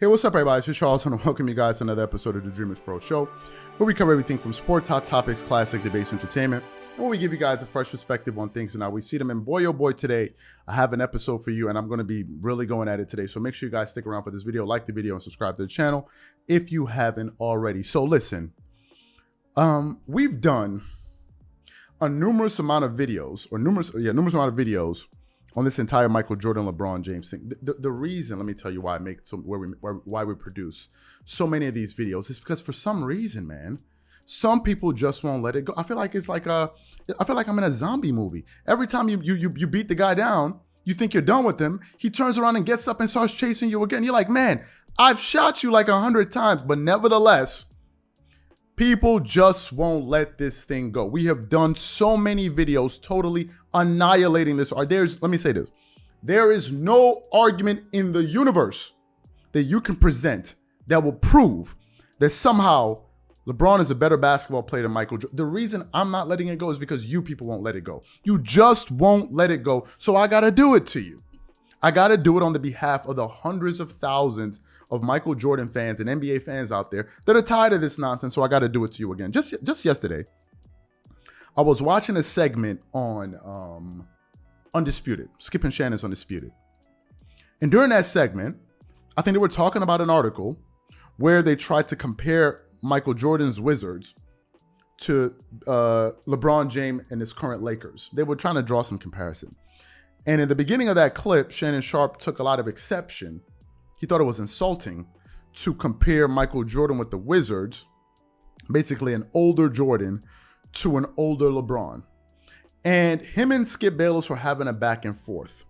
Hey, what's up, everybody? It's your Charles, and I welcome you guys to another episode of the Dreamerspro Show, where we cover everything from sports, hot topics, classic debates, entertainment, and where we give you guys a fresh perspective on things and how we see them. And boy, oh boy, today I have an episode for you, and I'm going to be really going at it today. So make sure you guys stick around for this video, like the video, and subscribe to the channel if you haven't already. So listen, we've done a numerous amount of videos on this entire Michael Jordan, LeBron James thing. The reason, let me tell you why I make why we produce so many of these videos is because for some reason, man, some people just won't let it go. I feel like I feel like I'm in a zombie movie. Every time you beat the guy down, you think you're done with him. He turns around and gets up and starts chasing you again. You're like, man, I've shot you like 100 times, but nevertheless, people just won't let this thing go. We have done so many videos totally annihilating this. Let me say this. There is no argument in the universe that you can present that will prove that somehow LeBron is a better basketball player than Michael Jordan. The reason I'm not letting it go is because you people won't let it go. You just won't let it go. So I got to do it to you. I got to do it on the behalf of the hundreds of thousands of Michael Jordan fans and NBA fans out there that are tired of this nonsense. So I got to do it to you again. Just yesterday, I was watching a segment on Undisputed, Skip and Shannon's Undisputed. And during that segment, I think they were talking about an article where they tried to compare Michael Jordan's Wizards to LeBron James and his current Lakers. They were trying to draw some comparison. And in the beginning of that clip, Shannon Sharpe took a lot of exception. He thought it was insulting to compare Michael Jordan with the Wizards, basically an older Jordan, to an older LeBron. And him and Skip Bayless were having a back and forth,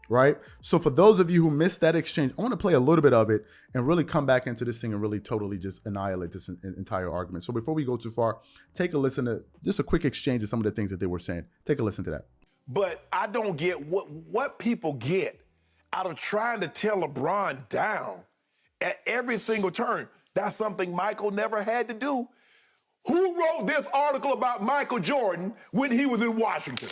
right? So for those of you who missed that exchange, I want to play a little bit of it and really come back into this thing and really totally just annihilate this entire argument. So before we go too far, take a listen to just a quick exchange of some of the things that they were saying. Take a listen to that. But I don't get what people get out of trying to tear LeBron down at every single turn. That's something Michael never had to do. Who wrote this article about Michael Jordan when he was in Washington?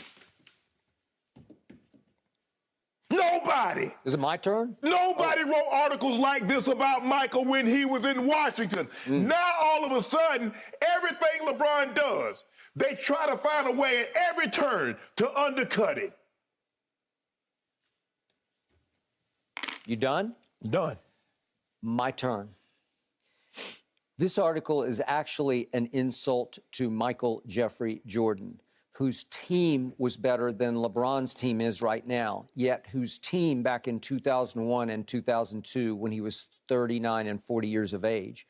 Nobody. Is it my turn? Nobody wrote articles like this about Michael when he was in Washington. Now, all of a sudden, everything LeBron does, they try to find a way at every turn to undercut it. You done? Done. My turn. This article is actually an insult to Michael Jeffrey Jordan, whose team was better than LeBron's team is right now, yet whose team back in 2001 and 2002, when he was 39 and 40 years of age,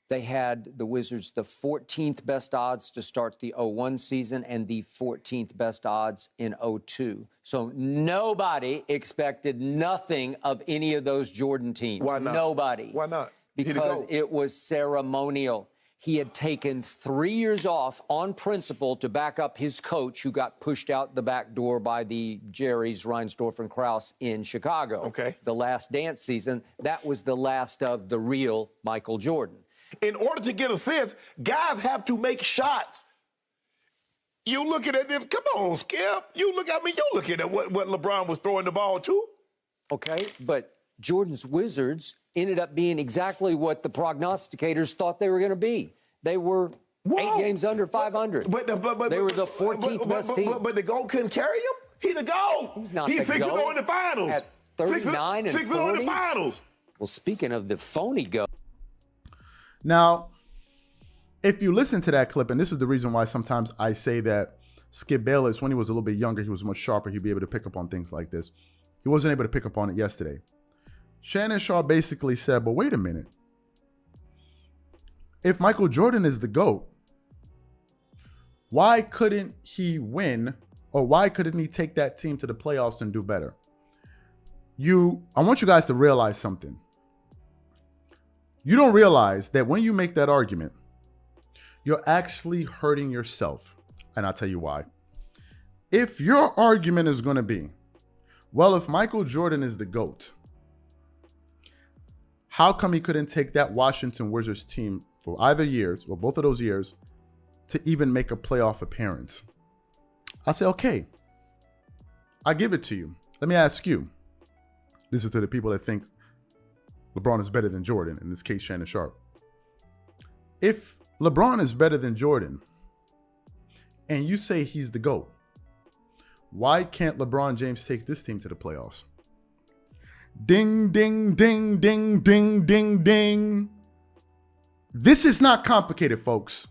they had the Wizards the 14th best odds to start the 01 season and the 14th best odds in 02. So nobody expected nothing of any of those Jordan teams. Why not? Nobody. Why not? Because it was ceremonial. He had taken 3 years off on principle to back up his coach, who got pushed out the back door by the Jerry's, Reinsdorf, and Krause in Chicago. Okay. The Last Dance season, that was the last of the real Michael Jordan. In order to get a sense, guys have to make shots. You looking at this, come on, Skip. You looking at what LeBron was throwing the ball to. Okay, but Jordan's Wizards ended up being exactly what the prognosticators thought they were going to be. They were 8 games under 500. But they were the 14th best team. But the GOAT couldn't carry him. He the GOAT. Not He's the 6-0 GOAT. in the finals. At 39 and 6-0 in 40? the finals. Well, speaking of the phony GOAT. Now, if you listen to that clip, and this is the reason why sometimes I say that Skip Bayless, when he was a little bit younger, he was much sharper. He'd be able to pick up on things like this. He wasn't able to pick up on it yesterday. Shannon Sharpe basically said, but wait a minute. If Michael Jordan is the GOAT, why couldn't he win, or why couldn't he take that team to the playoffs and do better? I want you guys to realize something. You don't realize that when you make that argument, you're actually hurting yourself. And I'll tell you why. If your argument is going to be, well, if Michael Jordan is the GOAT, how come he couldn't take that Washington Wizards team for either years or both of those years to even make a playoff appearance? I say, okay, I give it to you. Let me ask you. This is to the people that think LeBron is better than Jordan, in this case, Shannon Sharpe. If LeBron is better than Jordan, and you say he's the GOAT, why can't LeBron James take this team to the playoffs? Ding, ding, ding, ding, ding, ding, ding. This is not complicated, folks.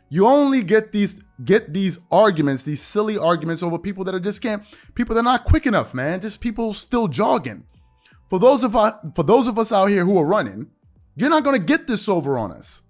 You only get these arguments, these silly arguments over people that are just people that are not quick enough, man. Just people still jogging. For those of us out here who are running, you're not going to get this over on us.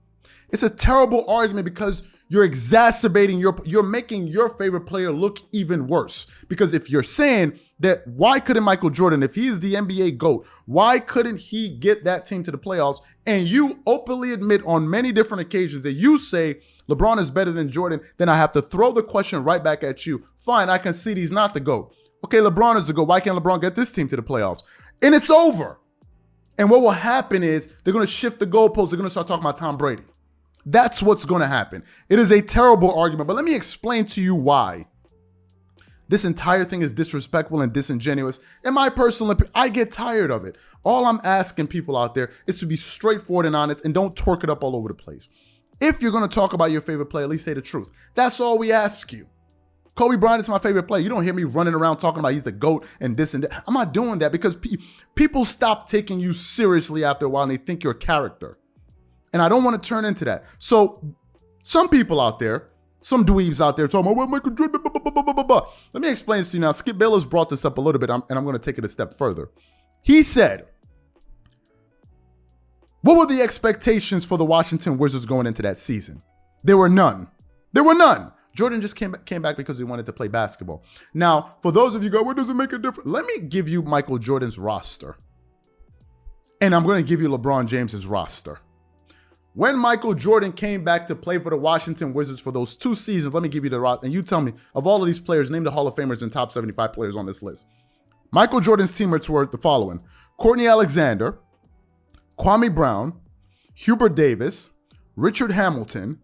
It's a terrible argument because you're exacerbating you're making your favorite player look even worse. Because if you're saying that, why couldn't Michael Jordan, if he's the NBA GOAT, why couldn't he get that team to the playoffs? And you openly admit on many different occasions that you say LeBron is better than Jordan, then I have to throw the question right back at you. Fine, I concede he's not the GOAT. Okay, LeBron is the GOAT. Why can't LeBron get this team to the playoffs? And it's over. And what will happen is they're going to shift the goalposts. They're going to start talking about Tom Brady. That's what's going to happen. It is a terrible argument, but let me explain to you why this entire thing is disrespectful and disingenuous. In my personal opinion, I get tired of it. All I'm asking people out there is to be straightforward and honest and don't twerk it up all over the place. If you're going to talk about your favorite player, at least say the truth. That's all we ask you. Kobe Bryant is my favorite player. You don't hear me running around talking about he's the GOAT and this and that. I'm not doing that because people stop taking you seriously after a while and they think you're a character. And I don't want to turn into that. So some people out there, some dweebs out there talking about, well, Michael Jordan, blah, blah, blah, blah, blah, blah. Let me explain this to you now. Skip Bayless brought this up a little bit, and I'm going to take it a step further. He said, what were the expectations for the Washington Wizards going into that season? There were none. There were none. Jordan just came back because he wanted to play basketball. Now, for those of you who go, what does it make a difference? Let me give you Michael Jordan's roster. And I'm going to give you LeBron James's roster. When Michael Jordan came back to play for the Washington Wizards for those 2 seasons, let me give you the roster. And you tell me, of all of these players, name the Hall of Famers and top 75 players on this list. Michael Jordan's teammates were the following: Courtney Alexander, Kwame Brown, Hubert Davis, Richard Hamilton,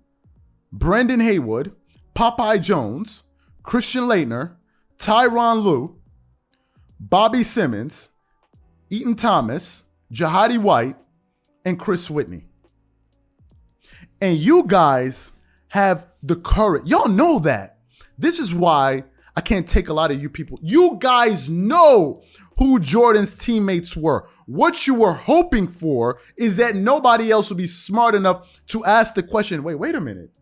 Brendan Haywood, Popeye Jones, Christian Laettner, Tyronn Lue, Bobby Simmons, Eaton Thomas, Jahadi White, and Chris Whitney. And you guys have the courage. Y'all know that. This is why I can't take a lot of you people. You guys know who Jordan's teammates were. What you were hoping for is that nobody else would be smart enough to ask the question, wait a minute.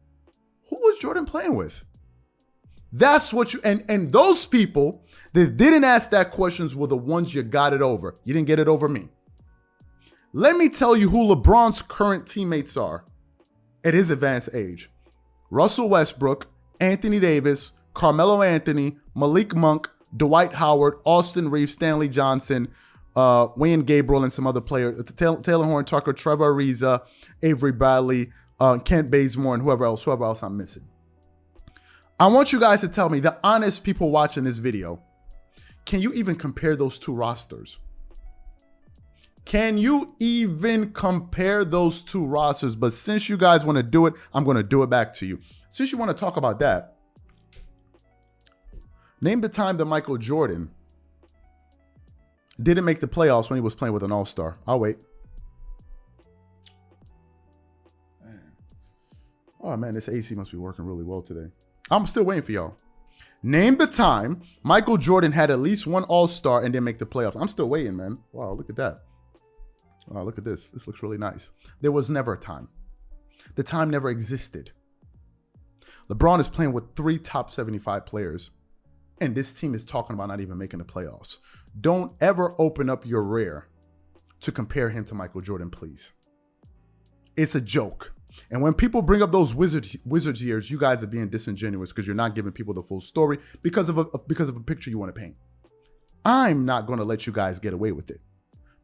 Who was Jordan playing with? That's what you, and those people that didn't ask that questions were the ones you got it over. You didn't get it over me. Let me tell you who LeBron's current teammates are at his advanced age: Russell Westbrook, Anthony Davis, Carmelo Anthony, Malik Monk, Dwight Howard, Austin Reeves, Stanley Johnson, Wayne Gabriel, and some other players, Taylor Horn Tucker, Trevor Ariza, Avery Bradley, Kent Bazemore, and whoever else I'm missing. I want you guys to tell me, the honest people watching this video, can you even compare those 2 rosters? Can you even compare those 2 rosters? But since you guys want to do it, I'm going to do it back to you. Since you want to talk about that, name the time that Michael Jordan didn't make the playoffs when he was playing with an all-star. I'll wait. Oh, man, this AC must be working really well today. I'm still waiting for y'all. Name the time Michael Jordan had at least one all-star and didn't make the playoffs. I'm still waiting, man. Wow, look at that. Oh, look at this. This looks really nice. There was never a time. The time never existed. LeBron is playing with 3 top 75 players, and this team is talking about not even making the playoffs. Don't ever open up your rear to compare him to Michael Jordan, please. It's a joke. And when people bring up those Wizards years, you guys are being disingenuous because you're not giving people the full story because of a picture you want to paint. I'm not going to let you guys get away with it,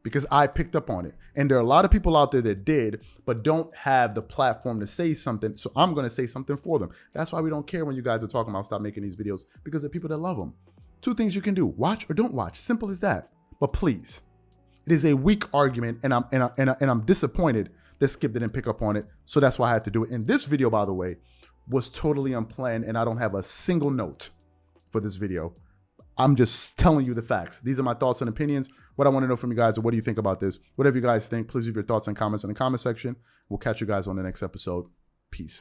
because I picked up on it. And there are a lot of people out there that did, but don't have the platform to say something. So I'm going to say something for them. That's why we don't care when you guys are talking about stop making these videos, because there are people that love them. 2 things you can do: watch or don't watch. Simple as that. But please, it is a weak argument, and I'm disappointed that Skip didn't pick up on it. So that's why I had to do it. And this video, by the way, was totally unplanned, and I don't have a single note for this video. I'm just telling you the facts. These are my thoughts and opinions. what I want to know from you guys is, what do you think about this? Whatever you guys think, please leave your thoughts and comments in the comment section. We'll catch you guys on the next episode. Peace.